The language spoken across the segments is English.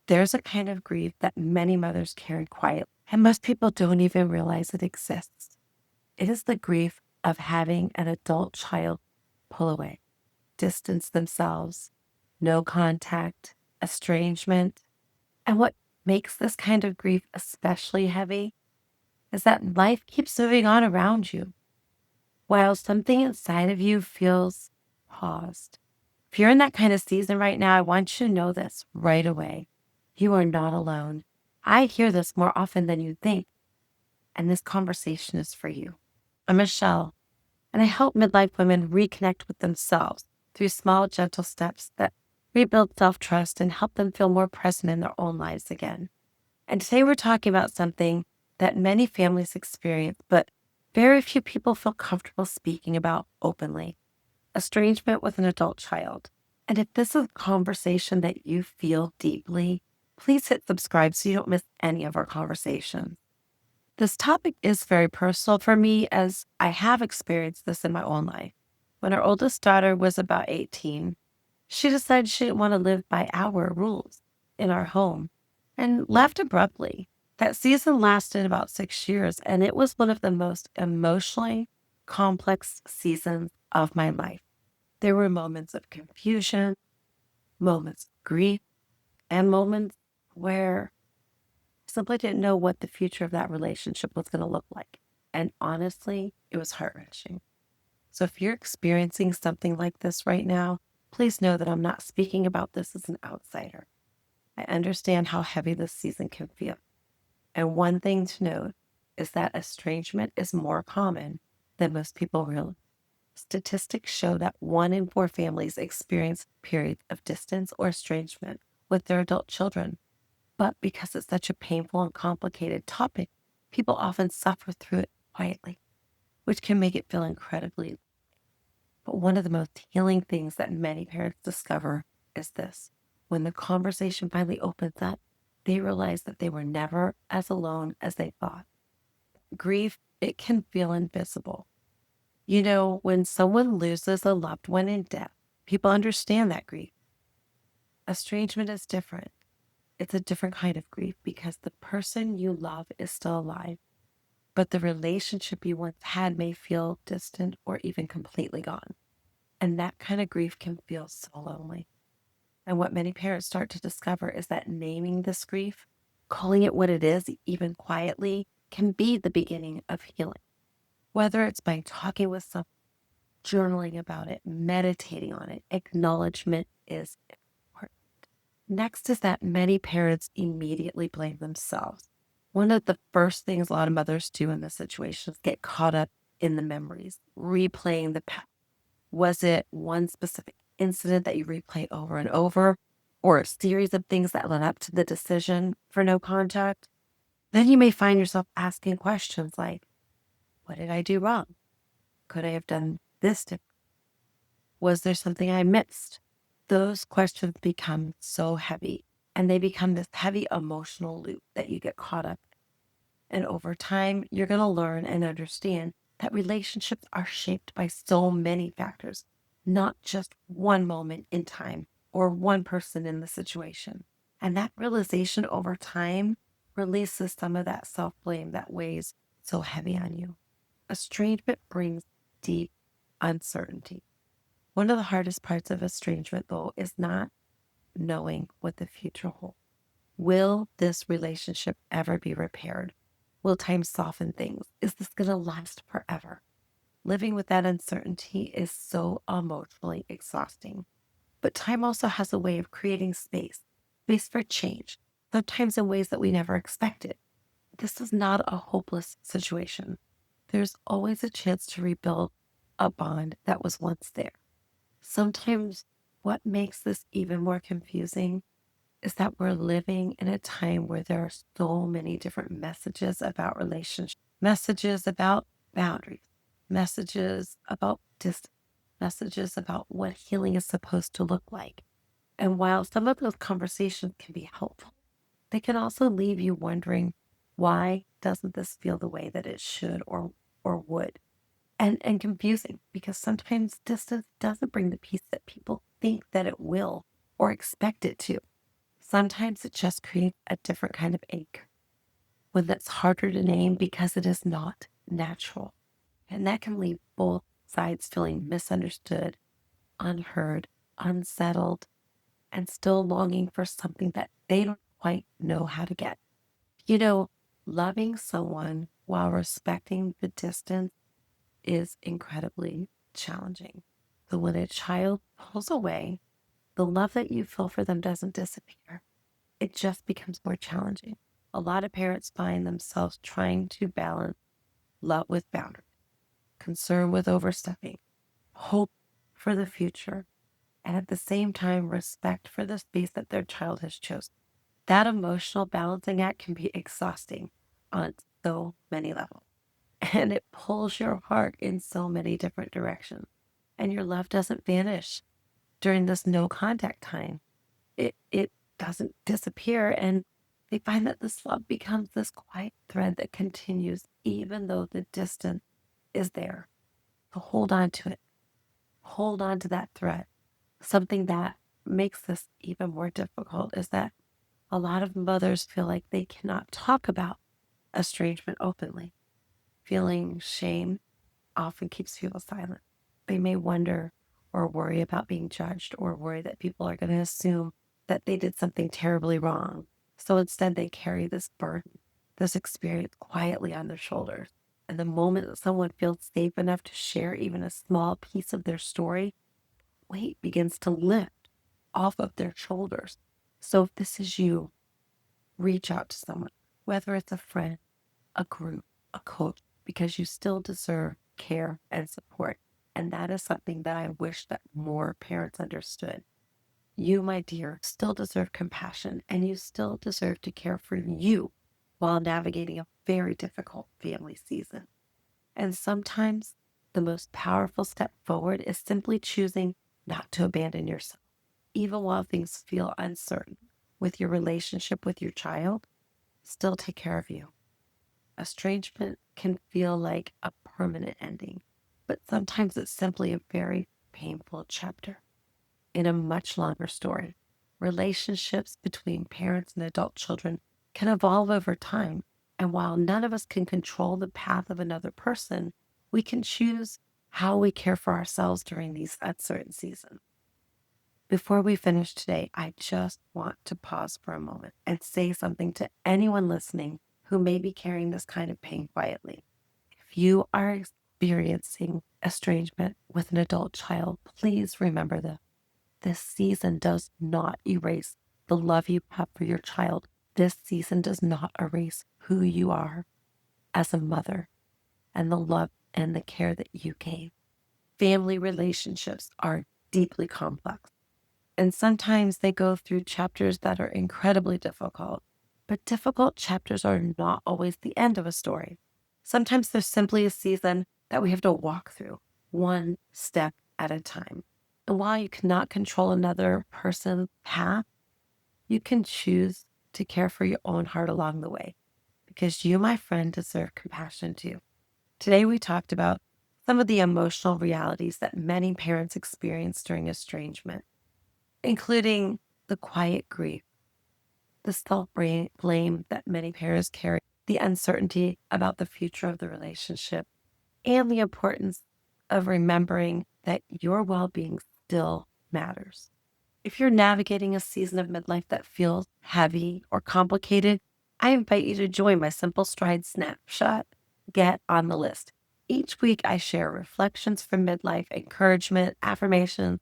There's a kind of grief that many mothers carry quietly, and most people don't even realize it exists. It is the grief of having an adult child pull away, distance themselves, no contact, estrangement. And what makes this kind of grief especially heavy is that life keeps moving on around you, while something inside of you feels paused. If you're in that kind of season right now, I want you to know this right away. You are not alone. I hear this more often than you think, and this conversation is for you. I'm Michelle, and I help midlife women reconnect with themselves through small, gentle steps that rebuild self trust and help them feel more present in their own lives again. And today we're talking about something that many families experience, but very few people feel comfortable speaking about openly: estrangement with an adult child. And if this is a conversation that you feel deeply, please hit subscribe so you don't miss any of our conversations. This topic is very personal for me as I have experienced this in my own life. When our oldest daughter was about 18, she decided she didn't want to live by our rules in our home and left abruptly. That season lasted about 6 years, and it was one of the most emotionally complex seasons of my life. There were moments of confusion, moments of grief, and moments where I simply didn't know what the future of that relationship was going to look like. And honestly, it was heart wrenching. So if you're experiencing something like this right now, please know that I'm not speaking about this as an outsider. I understand how heavy this season can feel. And one thing to note is that estrangement is more common than most people realize. Statistics show that 1 in 4 families experience periods of distance or estrangement with their adult children. But because it's such a painful and complicated topic, people often suffer through it quietly, which can make it feel incredibly. But one of the most healing things that many parents discover is this: when the conversation finally opens up, they realize that they were never as alone as they thought. Grief, it can feel invisible. When someone loses a loved one in death, people understand that grief. Estrangement is different. It's a different kind of grief because the person you love is still alive, but the relationship you once had may feel distant or even completely gone. And that kind of grief can feel so lonely. And what many parents start to discover is that naming this grief, calling it what it is, even quietly, can be the beginning of healing. Whether it's by talking with someone, journaling about it, meditating on it, acknowledgement is important. Next is that many parents immediately blame themselves. One of the first things a lot of mothers do in this situation is get caught up in the memories, replaying the past. Was it one specific incident that you replay over and over, or a series of things that led up to the decision for no contact? Then you may find yourself asking questions like, what did I do wrong? Could I have done this different? Was there something I missed? Those questions become so heavy, and they become this heavy emotional loop that you get caught up in. And over time, you're going to learn and understand that relationships are shaped by so many factors, not just one moment in time or one person in the situation. And that realization over time releases some of that self blame that weighs so heavy on you. Estrangement brings deep uncertainty. One of the hardest parts of estrangement, though, is not knowing what the future holds. Will this relationship ever be repaired? Will time soften things? Is this going to last forever? Living with that uncertainty is so emotionally exhausting. But time also has a way of creating space for change, sometimes in ways that we never expected. This is not a hopeless situation. There's always a chance to rebuild a bond that was once there. Sometimes what makes this even more confusing is that we're living in a time where there are so many different messages about relationships, messages about boundaries, messages about distance, messages about what healing is supposed to look like. And while some of those conversations can be helpful, they can also leave you wondering, why doesn't this feel the way that it should or would? And confusing, because sometimes distance doesn't bring the peace that people think that it will or expect it to. Sometimes it just creates a different kind of ache, one that's harder to name because it is not natural. And that can leave both sides feeling misunderstood, unheard, unsettled, and still longing for something that they don't quite know how to get. You know, loving someone while respecting the distance is incredibly challenging. So when a child pulls away, the love that you feel for them doesn't disappear. It just becomes more challenging. A lot of parents find themselves trying to balance love with boundaries, concern with overstepping, hope for the future, and at the same time, respect for the space that their child has chosen. That emotional balancing act can be exhausting on so many levels, and it pulls your heart in so many different directions. And your love doesn't vanish during this no contact time. It doesn't disappear, and they find that this love becomes this quiet thread that continues even though the distance is there. So hold on to it. Hold on to that thread. Something that makes this even more difficult is that a lot of mothers feel like they cannot talk about estrangement openly. Feeling shame often keeps people silent. They may wonder or worry about being judged or worry that people are going to assume that they did something terribly wrong. So instead, they carry this burden, this experience quietly on their shoulders. And the moment that someone feels safe enough to share even a small piece of their story, weight begins to lift off of their shoulders. So if this is you, reach out to someone, whether it's a friend, a group, a coach, because you still deserve care and support. And that is something that I wish that more parents understood. You, my dear, still deserve compassion and you still deserve to care for you while navigating a very difficult family season. And sometimes the most powerful step forward is simply choosing not to abandon yourself, even while things feel uncertain with your relationship with your child. Still take care of you. Estrangement can feel like a permanent ending, but sometimes it's simply a very painful chapter in a much longer story. Relationships between parents and adult children can evolve over time, and while none of us can control the path of another person, we can choose how we care for ourselves during these uncertain seasons. Before we finish today, I just want to pause for a moment and say something to anyone listening who may be carrying this kind of pain quietly. If you are experiencing estrangement with an adult child, please remember this. This season does not erase the love you have for your child. This season does not erase who you are as a mother and the love and the care that you gave. Family relationships are deeply complex. And sometimes they go through chapters that are incredibly difficult. But difficult chapters are not always the end of a story. Sometimes there's simply a season that we have to walk through, one step at a time. And while you cannot control another person's path, you can choose to care for your own heart along the way, because you, my friend, deserve compassion too. Today, we talked about some of the emotional realities that many parents experience during estrangement, including the quiet grief, the self blame that many parents carry, the uncertainty about the future of the relationship, and the importance of remembering that your well being still matters. If you're navigating a season of midlife that feels heavy or complicated, I invite you to join my Simple Stride Snapshot. Get on the list. Each week, I share reflections from midlife, encouragement, affirmations,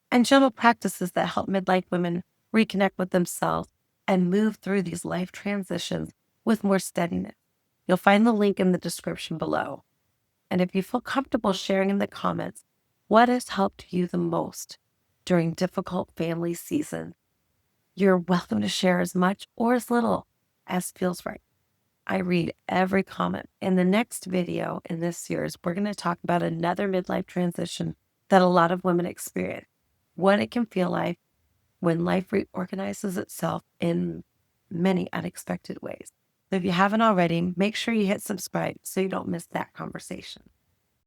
and gentle practices that help midlife women reconnect with themselves and move through these life transitions with more steadiness. You'll find the link in the description below. And if you feel comfortable sharing in the comments what has helped you the most during difficult family seasons, you're welcome to share as much or as little as feels right. I read every comment. In the next video in this series, we're going to talk about another midlife transition that a lot of women experience, what it can feel like when life reorganizes itself in many unexpected ways. So if you haven't already, make sure you hit subscribe so you don't miss that conversation.